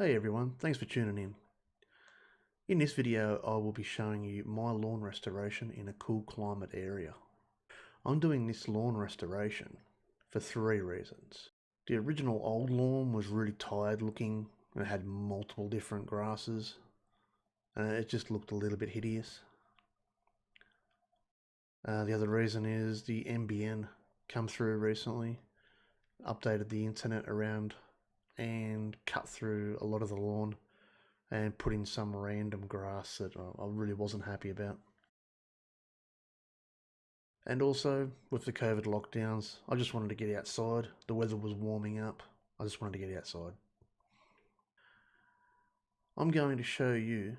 Hey everyone, thanks for tuning in. In this video I will be showing you my lawn restoration in a cool climate area. I'm doing this lawn restoration for three reasons. The original old lawn was really tired looking and it had multiple different grasses and it just looked a little bit hideous. The other reason is the NBN come through recently, updated the internet around and cut through a lot of the lawn and put in some random grass that I really wasn't happy about. And also, with the COVID lockdowns, I just wanted to get outside. The weather was warming up. I just wanted to get outside. I'm going to show you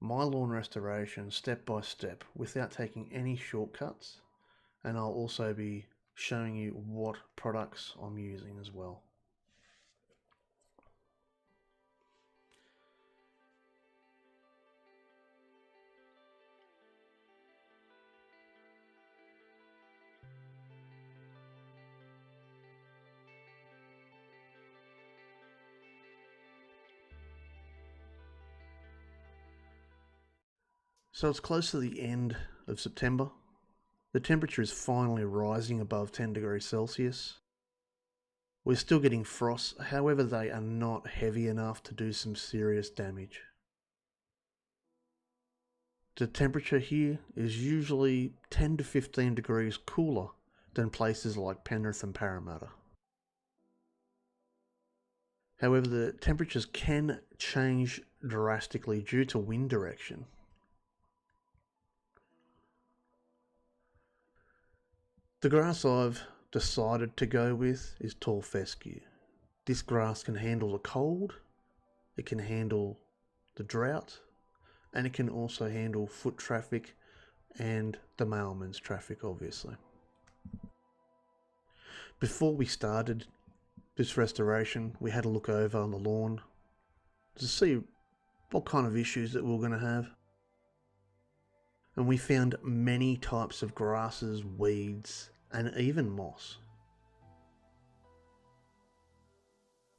my lawn restoration step by step without taking any shortcuts, and I'll also be showing you what products I'm using as well. So it's close to the end of September. The temperature is finally rising above 10 degrees Celsius. We're still getting frosts, however they are not heavy enough to do some serious damage. The temperature here is usually 10 to 15 degrees cooler than places like Penrith and Parramatta. However, the temperatures can change drastically due to wind direction. The grass I've decided to go with is tall fescue. This grass can handle the cold, it can handle the drought, and it can also handle foot traffic and the mailman's traffic, obviously. Before we started this restoration, we had a look over on the lawn to see what kind of issues that we were going to have. And we found many types of grasses, weeds, and even moss.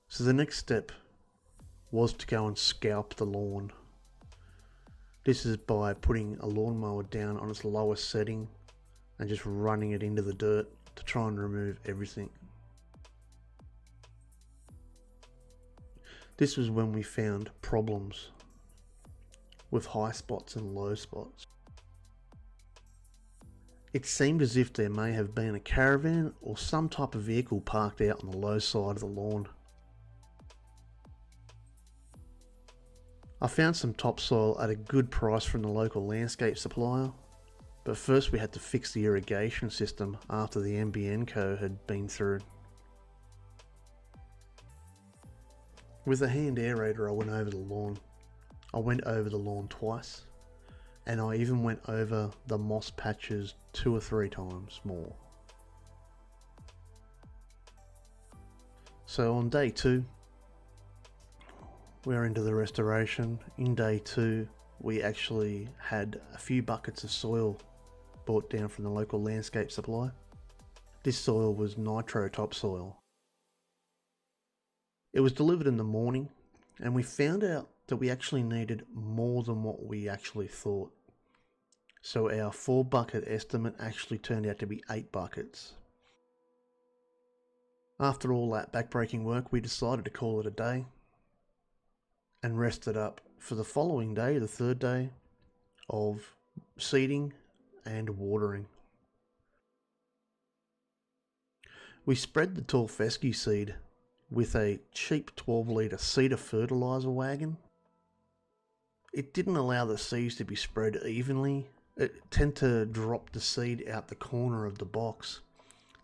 So the next step was to go and scalp the lawn. This is by putting a lawnmower down on its lowest setting and just running it into the dirt to try and remove everything. This was when we found problems with high spots and low spots. It seemed as if there may have been a caravan or some type of vehicle parked out on the low side of the lawn. I found some topsoil at a good price from the local landscape supplier, but first we had to fix the irrigation system after the NBN Co had been through. With a hand aerator I went over the lawn. I went over the lawn twice, and I even went over the moss patches 2 or 3 times more. So on day 2, we're into the restoration. In day 2, we actually had a few buckets of soil brought down from the local landscape supply. This soil was nitro topsoil. It was delivered in the morning, and we found out that we actually needed more than what we actually thought. So our 4 bucket estimate actually turned out to be 8 buckets. After all that backbreaking work, we decided to call it a day and rested up for the following day, the 3rd day, of seeding and watering. We spread the tall fescue seed with a cheap 12-litre cedar fertiliser wagon. It didn't allow the seeds to be spread evenly. It tended to drop the seed out the corner of the box,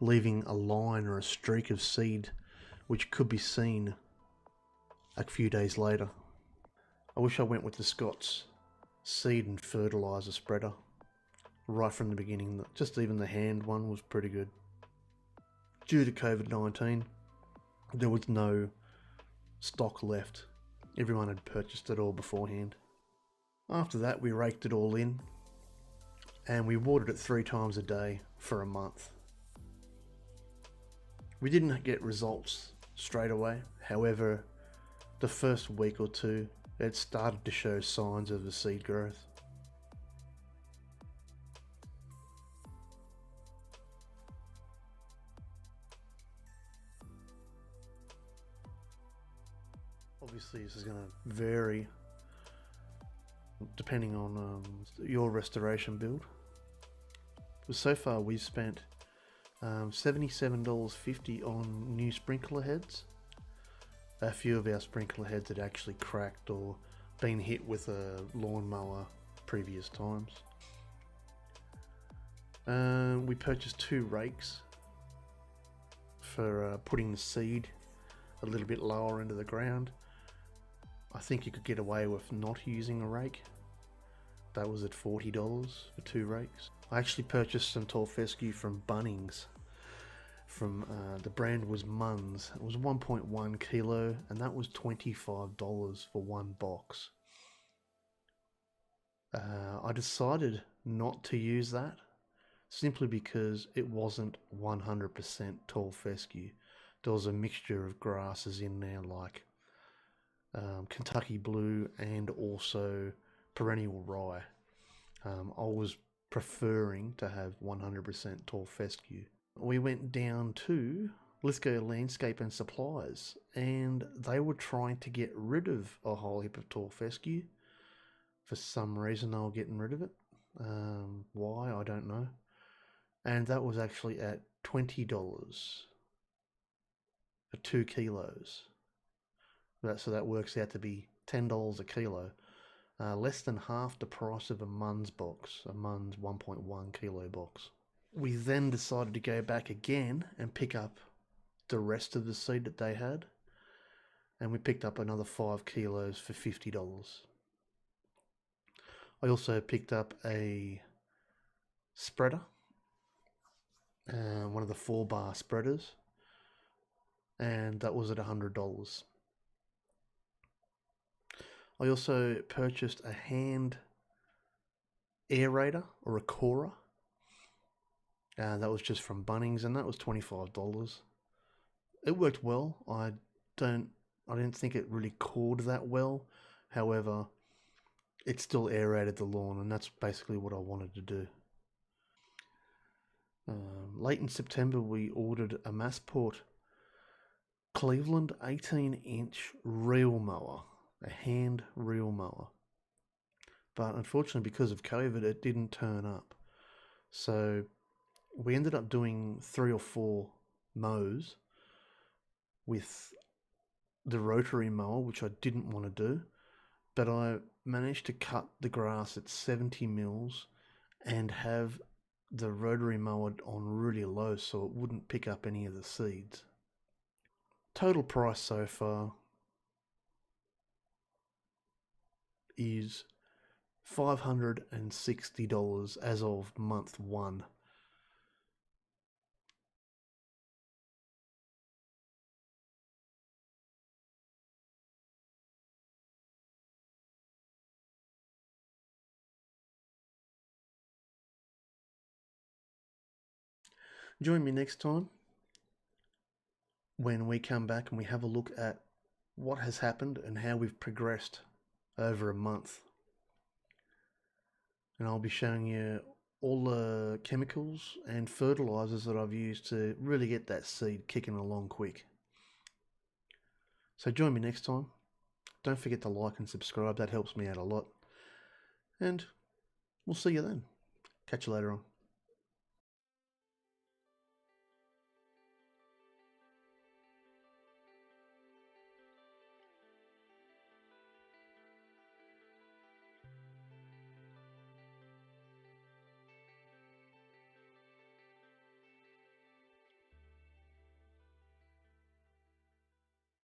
leaving a line or a streak of seed which could be seen a few days later. I wish I went with the Scott's seed and fertiliser spreader right from the beginning. Just even the hand one was pretty good. Due to COVID-19, there was no stock left. Everyone had purchased it all beforehand. After that, we raked it all in and we watered it 3 times a day for a month. We didn't get results straight away. However, the first week or two, it started to show signs of the seed growth. Obviously, this is going to vary depending on your restoration build. But so far, we've spent $77.50 on new sprinkler heads. A few of our sprinkler heads had actually cracked or been hit with a lawnmower previous times. We purchased 2 rakes for putting the seed a little bit lower into the ground. I think you could get away with not using a rake. That was at $40 for 2 rakes. I actually purchased some tall fescue from Bunnings. From the brand was Munns. It was 1.1 kilo, and that was $25 for 1 box. I decided not to use that simply because it wasn't 100% tall fescue. There was a mixture of grasses in there, like Kentucky Blue and also perennial rye. I was preferring to have 100% tall fescue. We went down to Lithgow Landscape and Supplies, and they were trying to get rid of a whole heap of tall fescue. For some reason they were getting rid of it. Why, I don't know. And that was actually at $20 for 2 kilos. So that works out to be $10 a kilo. Less than half the price of a Munns box, a Munns 1.1 kilo box. We then decided to go back again and pick up the rest of the seed that they had. And we picked up another 5 kilos for $50. I also picked up a spreader, one of the 4-bar spreaders, and that was at $100. I also purchased a hand aerator, or a corer. That was just from Bunnings, and that was $25. It worked well. I didn't think it really cored that well. However, it still aerated the lawn, and that's basically what I wanted to do. Late in September, we ordered a Massport Cleveland 18-inch reel mower, a hand reel mower. But unfortunately, because of COVID, it didn't turn up. So we ended up doing 3 or 4 mows with the rotary mower, which I didn't want to do. But I managed to cut the grass at 70 mils and have the rotary mower on really low so it wouldn't pick up any of the seeds. Total price so far is $560 as of month 1. Join me next time when we come back and we have a look at what has happened and how we've progressed over a month. And I'll be showing you all the chemicals and fertilizers that I've used to really get that seed kicking along quick. So join me next time. Don't forget to like and subscribe, that helps me out a lot. And we'll see you then. Catch you later on.